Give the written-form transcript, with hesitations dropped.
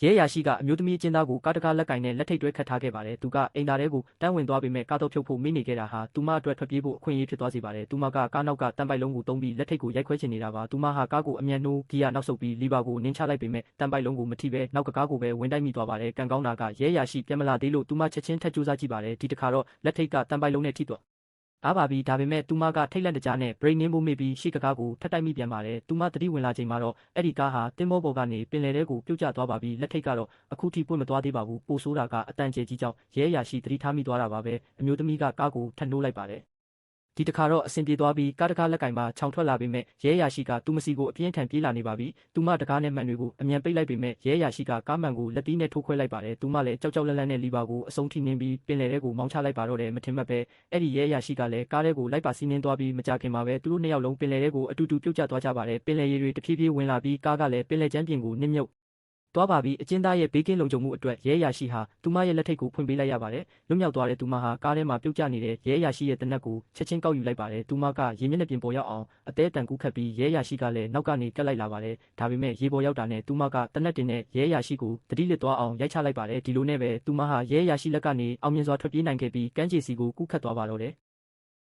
ရဲအရာရှိကအမျိုးသမီးအကျဉ်းသားကိုကားတကားလက်ကင်နဲ့လက်ထိပ်တွဲခတ်ထားခဲ့ပါတယ်။သူကအိမ်သားထဲကိုတန်းဝင်သွားပေမဲ့ကားတော့ဖြုတ်ဖို့မိနေခဲ့တာဟာသူမအတွက်ထွက်ပြေးဖို့အခွင့်အရေးဖြစ်သွားစေပါတယ်။သူမကကားနောက်ကတန်ပိုက်လုံးကိုတုံးပြီးလက်ထိပ်ကိုရိုက်ခွဲချင်နေတာပါ။သူမဟာကားကိုအမြန်နှိုးဂီယာနောက်ဆုတ်ပြီးလီဗာကိုနင်းချလိုက်ပေမဲ့တန်ပိုက်လုံးကိုမထိဘဲနောက်ကကားကိုပဲဝင်တိုက်မိသွားပါတယ်။ကံကောင်းတာကရဲအရာရှိပြန်မလာသေးလို့သူမချက်ချင်းထပ်ကြိုးစားကြည့်ပါတယ်။ဒီတစ်ခါတော့လက်ထိပ်ကတန်ပိုက်လုံးနဲ့ထိသွားအားပါပြီဒါပေမဲ့သူမကထိတ်လန့်တကြားနဲ့ brain နင်းဖို့မေ့ပြီးရှေ့ကားကိုထပ်တိုက်မိပြန်ပါတယ်။သူမသတိဝင်လာချိန်မှာတော့အဲ့ဒီကားဟာတင်မောပေါ်ကနေပင်လယ်ထဲကိုပြုတ်ကျသွားပါပြီ။လက်ထိပ်ကတော့အခုထိပွင့်မသွားသေးပါဘူး။ပိုဆိုးတာကအတန်ကျဲကြီးကြောင့်ရဲအရာရှိသတိထားမိသွားတာပါပဲ။အမျိုးသမီးကကားကိုထပ်နှိုးလိုက်ပါတယ်။ဒီတစ်ခါတော့အဆင်ပြေသွားပြီးကားတကားလက်ကင်ပါခြောင်ထွက်လာပေမဲ့ရဲအရာရှိကသူမစီကိုအပြင်းထန်ပြေးလာနေပါပြီ။သူမတကားနဲ့မှန်တွေကိုအမြန်ပိတ်လိုက်ပေမဲ့ရဲအရာရှိကကားမှန်ကိုလက်သီးနဲ့ထိုးခွဲလိုက်ပါတယ်။သူမလည်းကြောက်ကြောက်လန့်လန့်နဲ့လီဗာကိုအဆုံးထိနှင်းပြီးပင်လယ်ထဲကိုမောင်းချလိုက်ပါတော့တယ်မထင်မှတ်ပဲအဲ့ဒီရဲအရာရှိကလည်းကားထဲကိုလိုက်ပါစီးနှင်းသွားပြီးမကြခင်မှာပဲသူတို့နှစ်ယောက်လုံးပင်လယ်ထဲကိုအတူတူပြုတ်ကျသွားကြပါတယ်။ပင်လယ်ရေတွေတဖြည်းဖြည်းဝင်လာပြီးကားကလည်းပင်လယ်ကျမ်းပြင်ကိုနစ်မြုပ်သွားပါပြီအကျဉ်းသားရဲ့ဘေးကင်းလုံခြုံမှုအတွက်ရဲအရာရှိဟာသူမရဲ့လက်ထိပ်ကိုဖွင့်ပေးလိုက်ရပါတယ်။လွတ်မြောက်သွားတဲ့သူမဟာကားထဲမှာပြုတ်ကျနေတဲ့ရဲအရာရှိရဲ့တနက်ကိုချက်ချင်းကောက်ယူလိုက်ပါတယ်။သူမကရေမျက်နှာပြင်ပေါ်ရောက်အောင်အသေးအတန်ကူးခတ်ပြီးရဲအရာရှိကလည်းနောက်ကနေကပ်လိုက်လာပါတယ်။ဒါပေမဲ့ရေပေါ်ရောက်တာနဲ့သူမကတနက်တင်နဲ့ရဲအရာရှိကိုတတိလစ်သွားအောင်ရိုက်ချလိုက်ပါတယ်။ဒီလိုနဲ့ပဲသူမဟာရဲအရာရှိလက်ကနေအောင်မြင်စွာထွက်ပြေးနိုင်ခဲ့ပြီးကမ်းခြေစီကိုကူးခတ်သွားပါတော့တယ်။